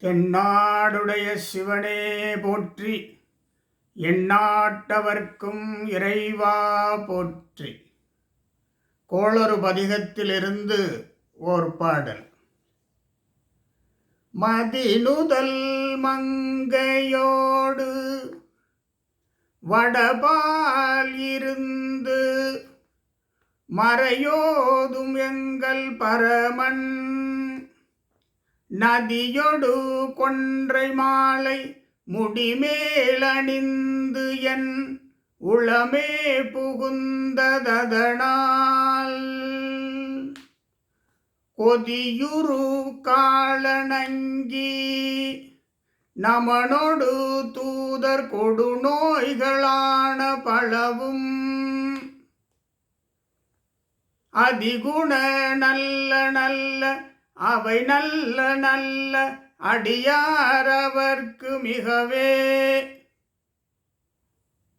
தென்னாடுடைய சிவனே போற்றி, எந்நாட்டவர்க்கும் இறைவா போற்றி. கோளறு பதிகத்திலிருந்து ஓர் பாடல். மதிநுதல் மங்கையோடு வடபால் இருந்து மறையோதும் எங்கள் பரமன், நதியொடு கொன்றை மாலை முடிமேலணிந்து என் உளமே புகுந்ததனால், கொதியுரு காளனங்கி நமனொடு தூதர் கொடுநோய்களான பலவும், அதிகுண நல்ல நல்ல அவை நல்ல நல்ல அடியாரவர்க்கு மிகவே.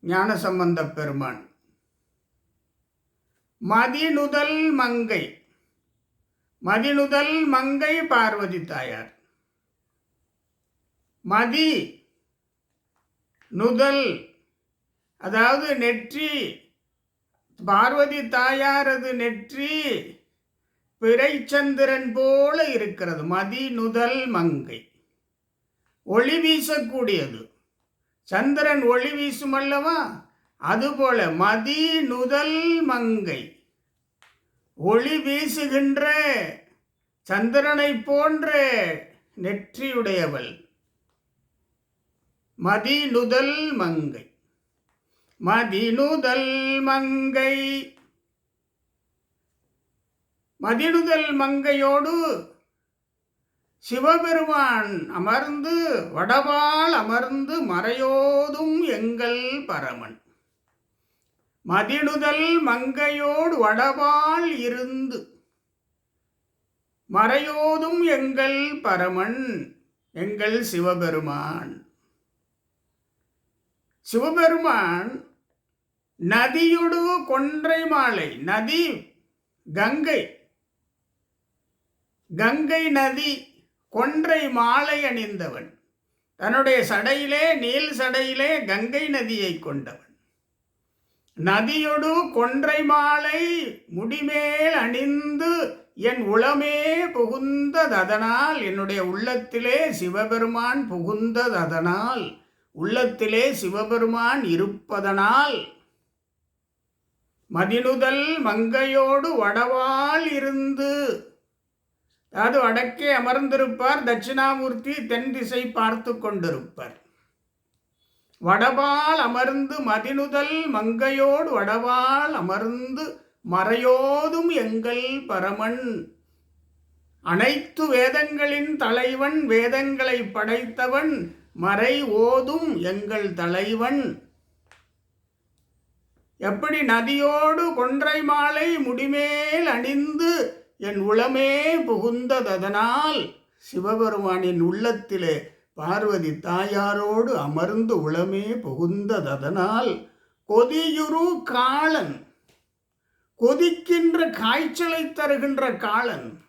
ஞானசம்பந்தப் பெருமான். மதிநுதல் மங்கை. மதிநுதல் மங்கை பார்வதி தாயார். மதி நுதல் அதாவது நெற்றி. பார்வதி தாயாரது நெற்றி பிறைச்சந்திரன் போல இருக்கிறது. மதி நுதல் மங்கை. ஒளி வீசக்கூடியது. சந்திரன் ஒளி வீசும் அல்லவா, அதுபோல மதி நுதல் மங்கை, ஒளி வீசுகின்ற சந்திரனை போன்ற நெற்றியுடையவள். மதி நுதல் மங்கை. மதிநுதல் மங்கை. மதிநுதல் மங்கையோடு சிவபெருமான் அமர்ந்து வடபால் அமர்ந்து மறையோதும் எங்கள் பரமன். மதிநுதல் மங்கையோடு வடபால் இருந்து மறையோதும் எங்கள் பரமன், எங்கள் சிவபெருமான். சிவபெருமான் நதியொடு கொன்றை மாலை. நதி கங்கை. கங்கை நதி கொன்றை மாலை அணிந்தவன். தன்னுடைய சடையிலே, நீல் சடையிலே கங்கை நதியை கொண்டவன். நதியொடு கொன்றை மாலை முடிமேல் அணிந்து என் உளமே புகுந்ததனால், என்னுடைய உள்ளத்திலே சிவபெருமான் புகுந்ததனால், உள்ளத்திலே சிவபெருமான் இருப்பதனால், மதிநுதல் மங்கையோடு வடவால் இருந்து, அதாவது வடக்கே அமர்ந்திருப்பார் தட்சிணாமூர்த்தி, தென் திசை பார்த்து கொண்டிருப்பார். வடபால் அமர்ந்து மதிநுதல் மங்கையோடு வடபால் அமர்ந்து மறையோதும் எங்கள் பரமன், அனைத்து வேதங்களின் தலைவன், வேதங்களை படைத்தவன், மறை ஓதும் எங்கள் தலைவன். எப்படி நதியோடு கொன்றை மாலை முடிமேல் அணிந்து என் உளமே புகுந்ததனால், சிவபெருமானின் உள்ளத்திலே பார்வதி தாயாரோடு அமர்ந்து உளமே புகுந்ததனால், கொதியுரு காளன், கொதிக்கின்ற காய்ச்சலை தருகின்ற காளன்.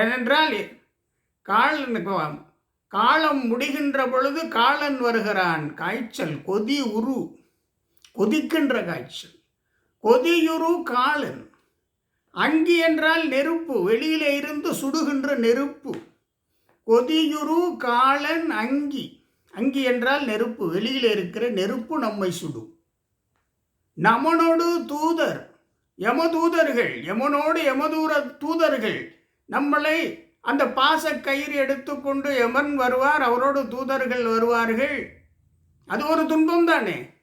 ஏனென்றால் காலம் முடிகின்ற பொழுது காளன் வருகிறான். காய்ச்சல் கொதி உரு, கொதிக்கின்ற காய்ச்சல். கொதியுரு காளன். அங்கி என்றால் நெருப்பு, வெளியிலே இருந்து சுடுகின்ற நெருப்பு. கொதியுரு காளன் அங்கி. அங்கி என்றால் நெருப்பு, வெளியிலே இருக்கிற நெருப்பு நம்மை சுடும். நமனோடு தூதர், யமதூதர்கள், யமனோடு யமதூர தூதர்கள் நம்மளை, அந்த பாச கயிறு எடுத்துக்கொண்டு யமன் வருவார், அவரோடு தூதர்கள் வருவார்கள். அது ஒரு துன்பம் தானே.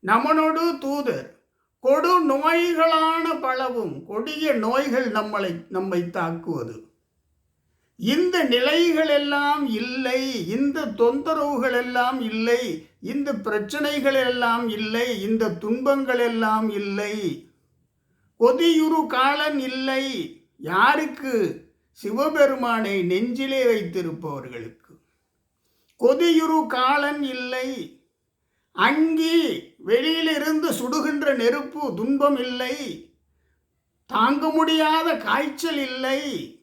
நமனோடு தூதர். கொடு நோய்களான பலவும், கொடிய நோய்கள் நம்மை தாக்குவது. இந்த நிலைகள் எல்லாம் இல்லை, இந்த தொந்தரவுகள் எல்லாம் இல்லை, இந்த பிரச்சனைகள் எல்லாம் இல்லை, இந்த துன்பங்கள் எல்லாம் இல்லை. கொதியுரு காளன் இல்லை. யாருக்கு? சிவபெருமானை நெஞ்சிலே வைத்திருப்பவர்களுக்கு. கொதியுரு காளன் இல்லை. அங்கி, வெளியிலிருந்து சுடுகின்ற நெருப்பு, துன்பம் இல்லை. தாங்க முடியாத காய்ச்சல் இல்லை.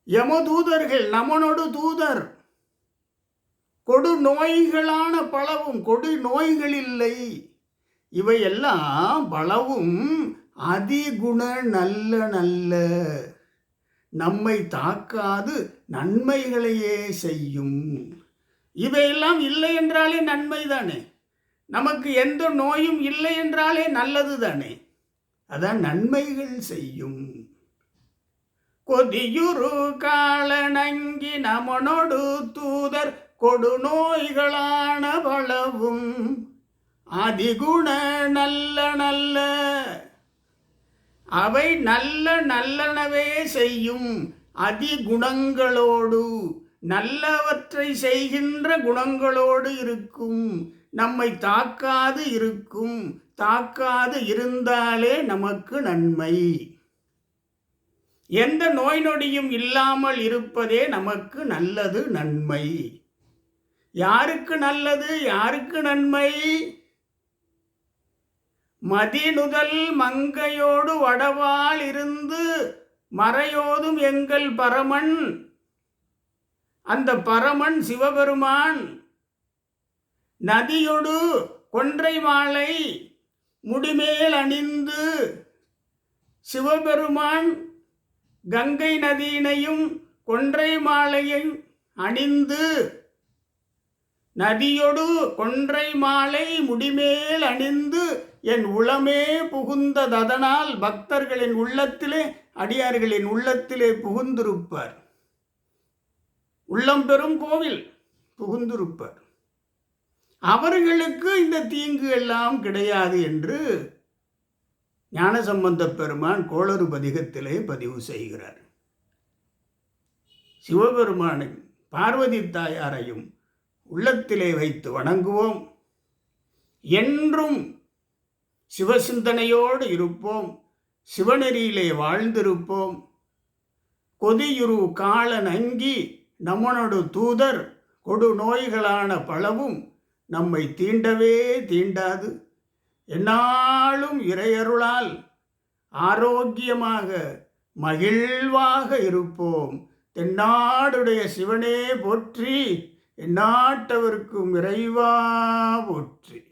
யமதூதர்கள் நமனோடு தூதர். கொடு நோய்களான பலவும், கொடு நோய்கள் இல்லை, இவையெல்லாம் பலவும் அதிகுண நல்ல நல்ல, நம்மை தாக்காது நன்மைகளையே செய்யும். இவையெல்லாம் இல்லை என்றாலே நன்மை தானே, நமக்கு எந்த நோயும் இல்லை என்றாலே நல்லது தானே, அதான் நன்மைகள் செய்யும். கொதியுரு காலனங்கி நமனோடு தூதர் கொடுநோய்களான பலவும் அதிகுண நல்ல நல்ல, அவை நல்ல நல்லனவே செய்யும். அதிகுணங்களோடு, நல்லவற்றை செய்கின்ற குணங்களோடு இருக்கும். நம்மை தாக்காது இருக்கும். தாக்காது இருந்தாலே நமக்கு நன்மை. எந்த நோய் நொடியும் இல்லாமல் இருப்பதே நமக்கு நல்லது, நன்மை. யாருக்கு நல்லது, யாருக்கு நன்மை? மதிநுதல் மங்கையோடு வடவாள் இருந்து மறையோதும் எங்கள் பரமன். அந்த பரமன் சிவபெருமான் நதியொடு கொன்றை மாலை முடிமேல் அணிந்து, சிவபெருமான் கங்கை நதியினையும் கொன்றை மாலையும் அணிந்து, நதியொடு கொன்றை மாலை முடிமேல் அணிந்து என் உளமே புகுந்ததனால் பக்தர்களின் உள்ளத்திலே, அடியார்களின் உள்ளத்திலே புகுந்திருப்பார். உள்ளம் பெறும் கோவில் புகுந்திருப்பார். அவர்களுக்கு இந்த தீங்கு எல்லாம் கிடையாது என்று ஞானசம்பந்தப் பெருமான் கோளறு பதிகத்திலே பதிவு செய்கிறார். சிவபெருமானை பார்வதி தாயாரையும் உள்ளத்திலே வைத்து வணங்குவோம். என்றும் சிவசிந்தனையோடு இருப்போம். சிவநெறியிலே வாழ்ந்திருப்போம். கொதியுரு காலன் அங்கி நமனோடு தூதர் கொடு நோய்களான பலவும் நம்மை தீண்டவே தீண்டாது. எந்நாளும் இறையருளால் ஆரோக்கியமாக மகிழ்வாக இருப்போம். தென்னாடுடைய சிவனே போற்றி, எந்நாட்டவர்க்கும் இறைவா போற்றி.